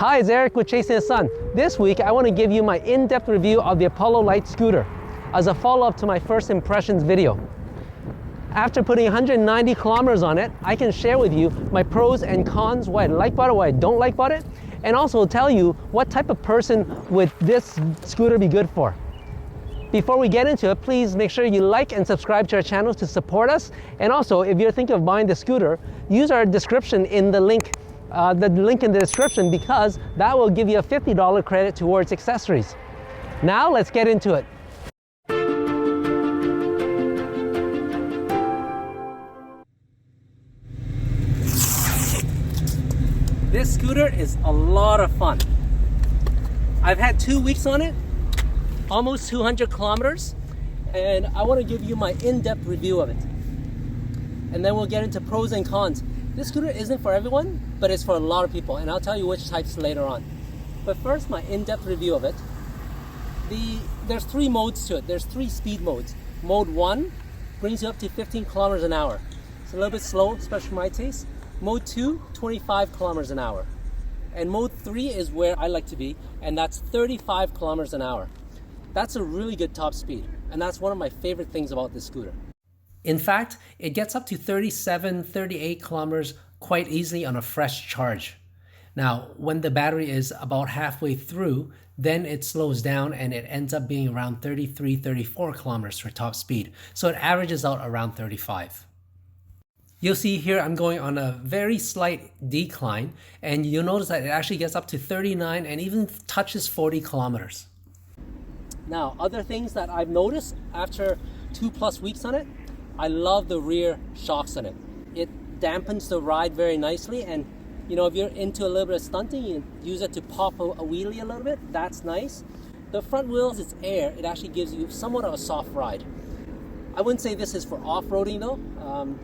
Hi, it's Eric with Chasing the Sun. This week, I want to give you my in-depth review of the Apollo Light scooter as a follow-up to my first impressions video. After putting 190 kilometers on it, I can share with you my pros and cons, what I like about it, what I don't like about it, and also tell you what type of person would this scooter be good for. Before we get into it, please make sure you like and subscribe to our channel to support us. And also, if you're thinking of buying the scooter, use our description in the link in the description, because that will give you a $50 credit towards accessories. Now let's get into it. This scooter is a lot of fun. I've had 2 weeks on it, almost 200 kilometers, and I want to give you my in-depth review of it. And then we'll get into pros and cons. This scooter isn't for everyone, but it's for a lot of people, and I'll tell you which types later on. But first, my in-depth review of it. There's 3 modes to it. There's 3 speed modes. Mode 1 brings you up to 15 kilometers an hour. It's a little bit slow, especially for my taste. Mode 2, 25 kilometers an hour. And mode 3 is where I like to be, and that's 35 kilometers an hour. That's a really good top speed, and that's one of my favorite things about this scooter. In fact, it gets up to 37, 38 kilometers quite easily on a fresh charge. Now, when the battery is about halfway through, then it slows down and it ends up being around 33, 34 kilometers for top speed. So it averages out around 35. You'll see here I'm going on a very slight decline, and you'll notice that it actually gets up to 39 and even touches 40 kilometers. Now, other things that I've noticed after 2+ weeks on it, I love the rear shocks on it. It dampens the ride very nicely, and you know, if you're into a little bit of stunting, you use it to pop a wheelie a little bit. That's nice. The front wheels, it's air. It actually gives you somewhat of a soft ride. I wouldn't say this is for off-roading though.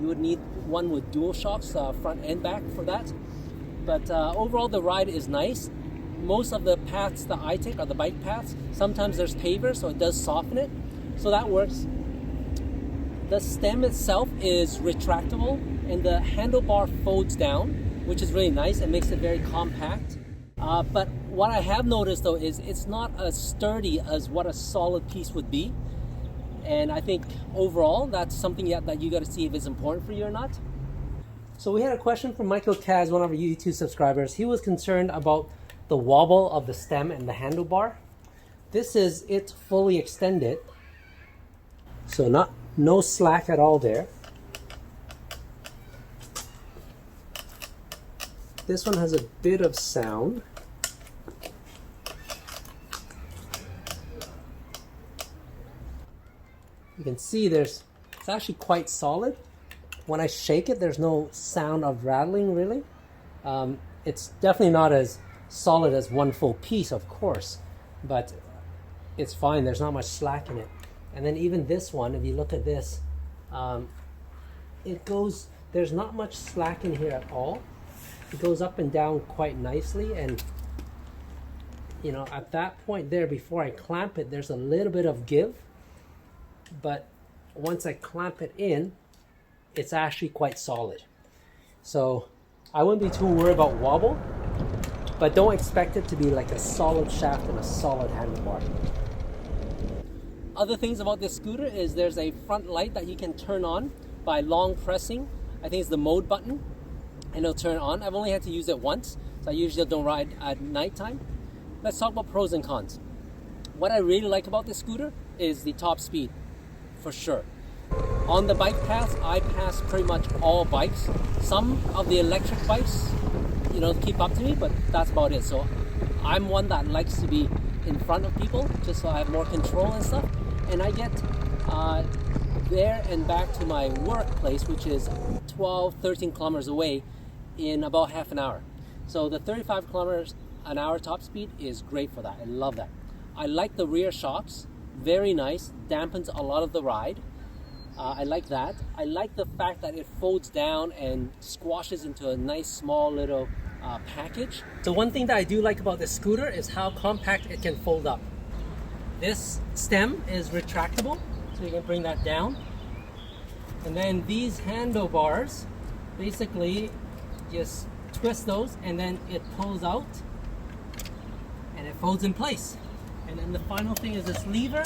You would need one with dual shocks, front and back, for that. But overall, the ride is nice. Most of the paths that I take are the bike paths. Sometimes there's pavers, so it does soften it. So that works. The stem itself is retractable, and the handlebar folds down, which is really nice and makes it very compact. But what I have noticed though is it's not as sturdy as what a solid piece would be. And I think overall, that's something that you got to see if it's important for you or not. So we had a question from Michael Kaz, one of our YouTube subscribers. He was concerned about the wobble of the stem and the handlebar. This is it fully extended. So no slack at all there. This one has a bit of sound. You can see it's actually quite solid. When I shake it, there's no sound of rattling really. It's definitely not as solid as one full piece, of course, but it's fine. There's not much slack in it. And then even this one, if you look at this, there's not much slack in here at all. It goes up and down quite nicely, and you know, at that point there, before I clamp it, there's a little bit of give, but once I clamp it in, it's actually quite solid. So I wouldn't be too worried about wobble, but don't expect it to be like a solid shaft and a solid handlebar. Other things about this scooter is there's a front light that you can turn on by long pressing. I think it's the mode button, and it'll turn on. I've only had to use it once, so I usually don't ride at nighttime. Let's talk about pros and cons. What I really like about this scooter is the top speed, for sure. On the bike paths, I pass pretty much all bikes. Some of the electric bikes, you know, keep up to me, but that's about it. So I'm one that likes to be in front of people, just so I have more control and stuff. And I get there and back to my workplace, which is 12, 13 kilometers away, in about half an hour. So the 35 kilometers an hour top speed is great for that. I love that. I like the rear shocks, very nice, dampens a lot of the ride. I like that. I like the fact that it folds down and squashes into a nice small little package. So one thing that I do like about this scooter is how compact it can fold up. This stem is retractable, so you can bring that down. And then these handlebars, basically just twist those and then it pulls out and it folds in place. And then the final thing is this lever.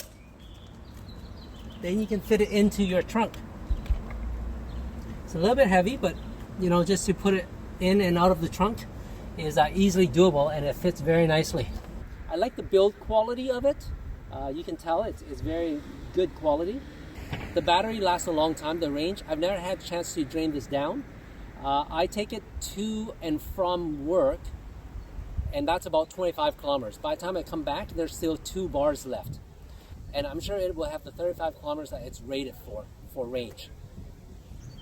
Then you can fit it into your trunk. It's a little bit heavy, but just to put it in and out of the trunk is easily doable, and it fits very nicely. I like the build quality of it. You can tell it's very good quality. The battery lasts a long time, the range. I've never had a chance to drain this down. I take it to and from work, and that's about 25 kilometers. By the time I come back, there's still 2 bars left. And I'm sure it will have the 35 kilometers that it's rated for range.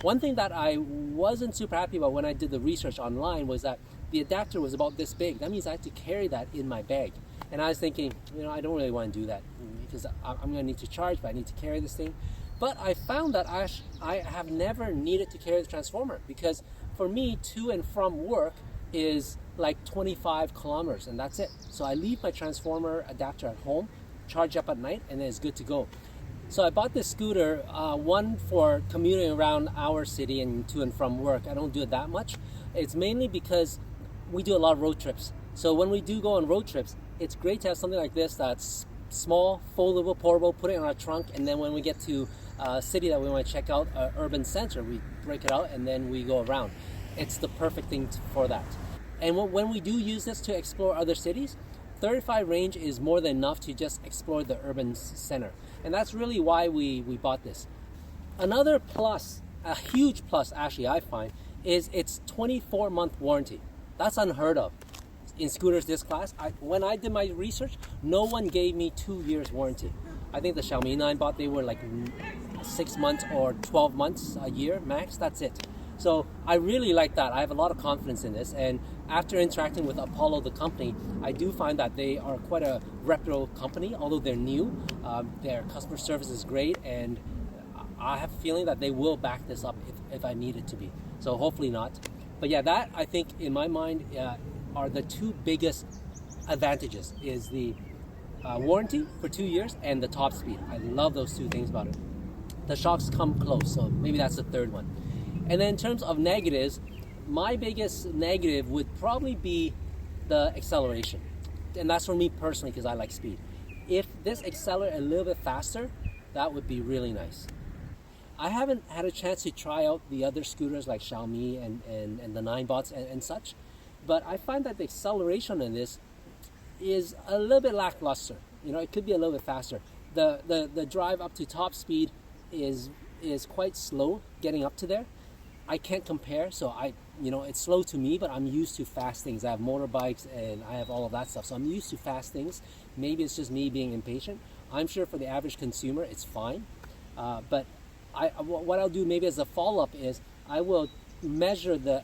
One thing that I wasn't super happy about when I did the research online was that the adapter was about this big. That means I had to carry that in my bag. And I was thinking, I don't really want to do that because I'm going to need to charge, but I need to carry this thing. But I found that I have never needed to carry the transformer, because for me, to and from work is like 25 kilometers, and that's it. So I leave my transformer adapter at home, charge up at night, and then it's good to go. So I bought this scooter, one for commuting around our city and to and from work. I don't do it that much. It's mainly because we do a lot of road trips. So when we do go on road trips, it's great to have something like this that's small, foldable, portable, put it in our trunk, and then when we get to a city that we want to check out, an urban center, we break it out and then we go around. It's the perfect thing for that. And when we do use this to explore other cities, 35 range is more than enough to just explore the urban center. And that's really why we bought this. Another plus, a huge plus actually I find, is its 24-month warranty. That's unheard of in scooters this class. When I did my research, no one gave me 2 years warranty. I think the Xiaomi 9 bought, they were like 6 months or 12 months, a year max, that's it. So I really like that. I have a lot of confidence in this, and after interacting with Apollo, the company, I do find that they are quite a reputable company, although they're new. Their customer service is great, and I have a feeling that they will back this up if I need it to be. So hopefully not. But yeah, that I think in my mind are the 2 biggest advantages, is the warranty for 2 years and the top speed. I love those 2 things about it. The shocks come close, so maybe that's the 3rd one. And then in terms of negatives, my biggest negative would probably be the acceleration. And that's for me personally, because I like speed. If this accelerated a little bit faster, that would be really nice. I haven't had a chance to try out the other scooters like Xiaomi and the 9bots and such, but I find that the acceleration in this is a little bit lackluster. It could be a little bit faster. The drive up to top speed is quite slow getting up to there. I can't compare, so it's slow to me, but I'm used to fast things. I have motorbikes and I have all of that stuff, so I'm used to fast things. Maybe it's just me being impatient. I'm sure for the average consumer, it's fine. But what I'll do maybe as a follow-up is I will measure the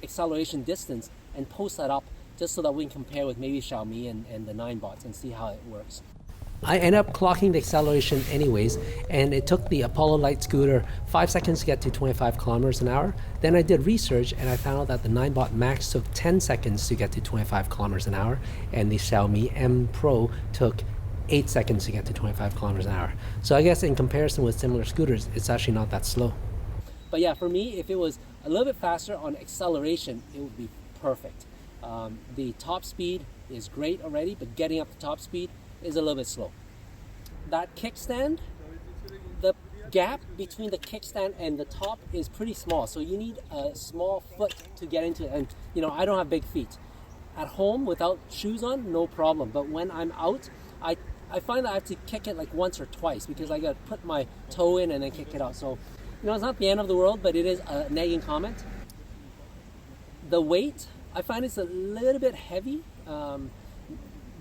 acceleration distance and post that up just so that we can compare with maybe Xiaomi and the 9bots and see how it works. I ended up clocking the acceleration anyways, and it took the Apollo Light scooter 5 seconds to get to 25 kilometers an hour. Then I did research and I found out that the 9bot Max took 10 seconds to get to 25 kilometers an hour, and the Xiaomi M Pro took 8 seconds to get to 25 kilometers an hour. So I guess in comparison with similar scooters, it's actually not that slow. But yeah, for me, if it was a little bit faster on acceleration, it would be perfect. The top speed is great already, but getting up to top speed is a little bit slow. That kickstand, the gap between the kickstand and the top is pretty small, so you need a small foot to get into it. And I don't have big feet. At home without shoes on, no problem. But when I'm out, I find that I have to kick it like once or twice because I got to put my toe in and then kick it out. So it's not the end of the world, but it is a nagging comment. The weight, I find it's a little bit heavy.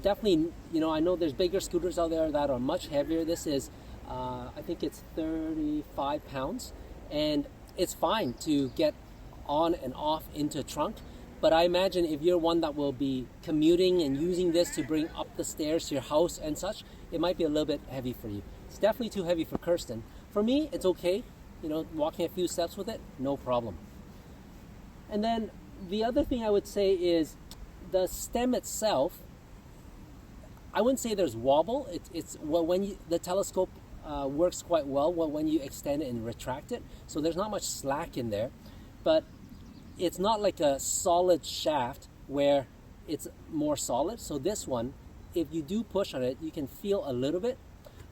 Definitely, I know there's bigger scooters out there that are much heavier. This is, I think it's 35 pounds, and it's fine to get on and off into a trunk. But I imagine if you're one that will be commuting and using this to bring up the stairs to your house and such, it might be a little bit heavy for you. It's definitely too heavy for Kirsten. For me, it's okay. Walking a few steps with it, no problem. And then the other thing I would say is the stem itself. I wouldn't say there's wobble. It's when the telescope works quite well when you extend it and retract it. So there's not much slack in there, but it's not like a solid shaft where it's more solid. So this one, if you do push on it, you can feel a little bit,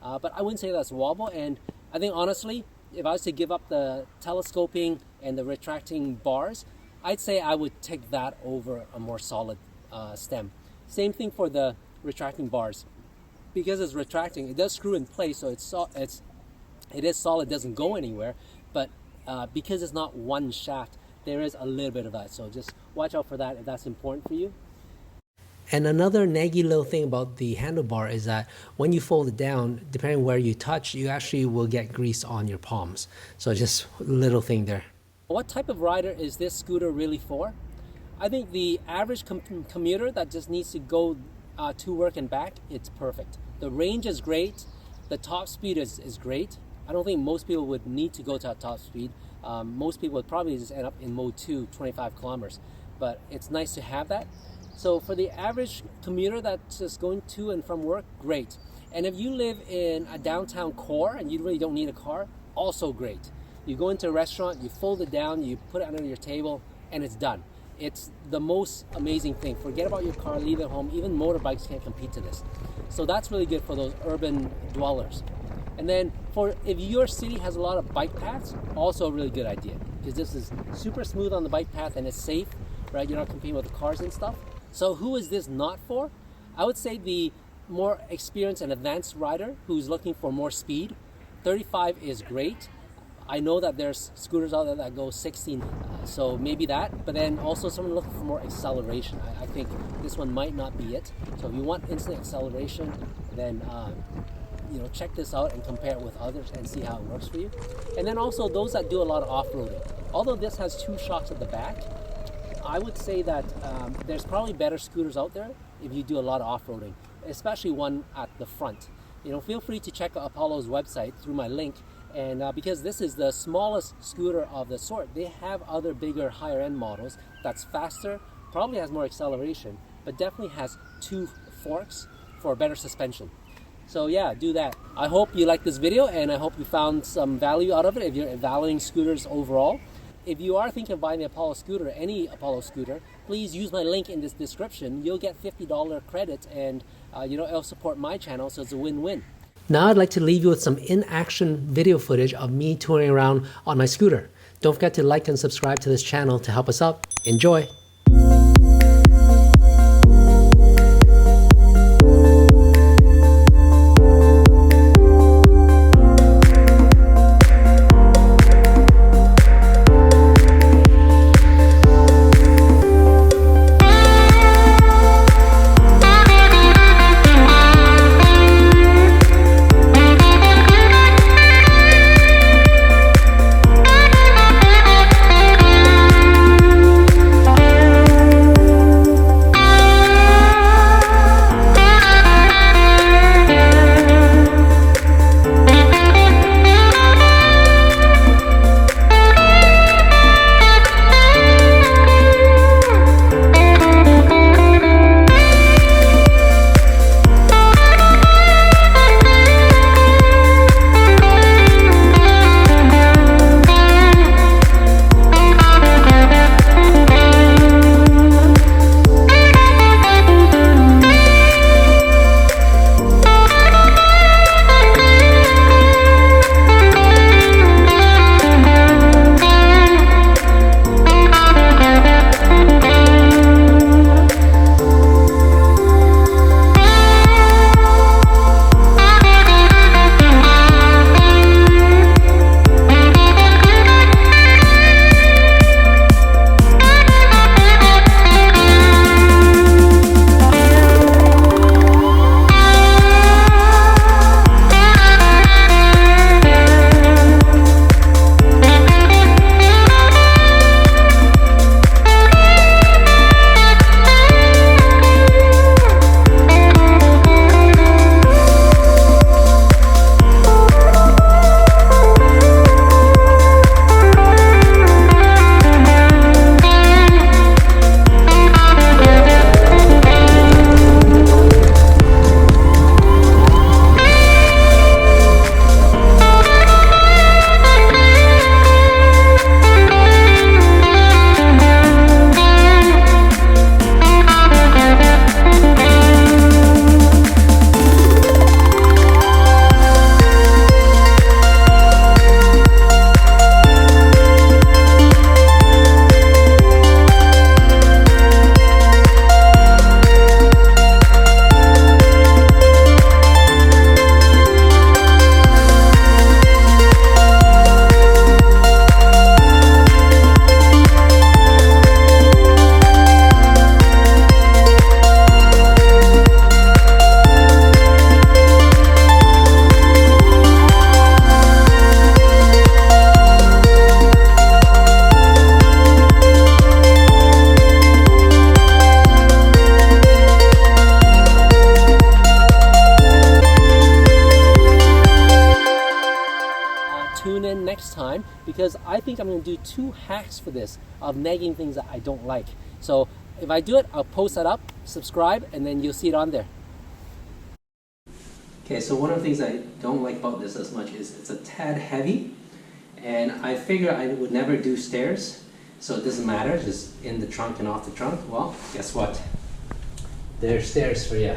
but I wouldn't say that's wobble. And I think honestly, if I was to give up the telescoping and the retracting bars, I'd say I would take that over a more solid stem. Same thing for the retracting bars. Because it's retracting, it does screw in place, so it is solid, doesn't go anywhere. But because it's not one shaft, there is a little bit of that. So just watch out for that if that's important for you. And another naggy little thing about the handlebar is that when you fold it down, depending where you touch, you actually will get grease on your palms. So just a little thing there. What type of rider is this scooter really for? I think the average commuter that just needs to go to work and back, it's perfect. The range is great. The top speed is great. I don't think most people would need to go to top speed. Most people would probably just end up in mode 2, 25 kilometers. But it's nice to have that. So for the average commuter that's just going to and from work, great. And if you live in a downtown core and you really don't need a car, also great. You go into a restaurant, you fold it down, you put it under your table, and it's done. It's the most amazing thing. Forget about your car, leave it home. Even motorbikes can't compete to this. So that's really good for those urban dwellers. And then for if your city has a lot of bike paths, also a really good idea, because this is super smooth on the bike path and it's safe, right? You're not competing with the cars and stuff. So who is this not for? I would say the more experienced and advanced rider who's looking for more speed. 35 is great. I know that there's scooters out there that go 16, so maybe that, but then also someone looking for more acceleration. I think this one might not be it. So if you want instant acceleration, then check this out and compare it with others and see how it works for you. And then also those that do a lot of off-roading. Although this has 2 shocks at the back, I would say that there's probably better scooters out there if you do a lot of off-roading, especially one at the front. Feel free to check out Apollo's website through my link. And because this is the smallest scooter of the sort, they have other bigger, higher end models that's faster, probably has more acceleration, but definitely has 2 forks for better suspension. So yeah, do that. I hope you liked this video and I hope you found some value out of it if you're evaluating scooters overall. If you are thinking of buying the Apollo scooter, any Apollo scooter, please use my link in this description. You'll get $50 credit and it'll support my channel, so it's a win-win. Now I'd like to leave you with some in-action video footage of me touring around on my scooter. Don't forget to like and subscribe to this channel to help us out. Enjoy! time because I think I'm going to do 2 hacks for this of nagging things that I don't like. So if I do it, I'll post that up, subscribe, and then you'll see it on there. Okay, so one of the things I don't like about this as much is it's a tad heavy, and I figure I would never do stairs, so it doesn't matter, just in the trunk and off the trunk. Well, guess what? There's stairs for you.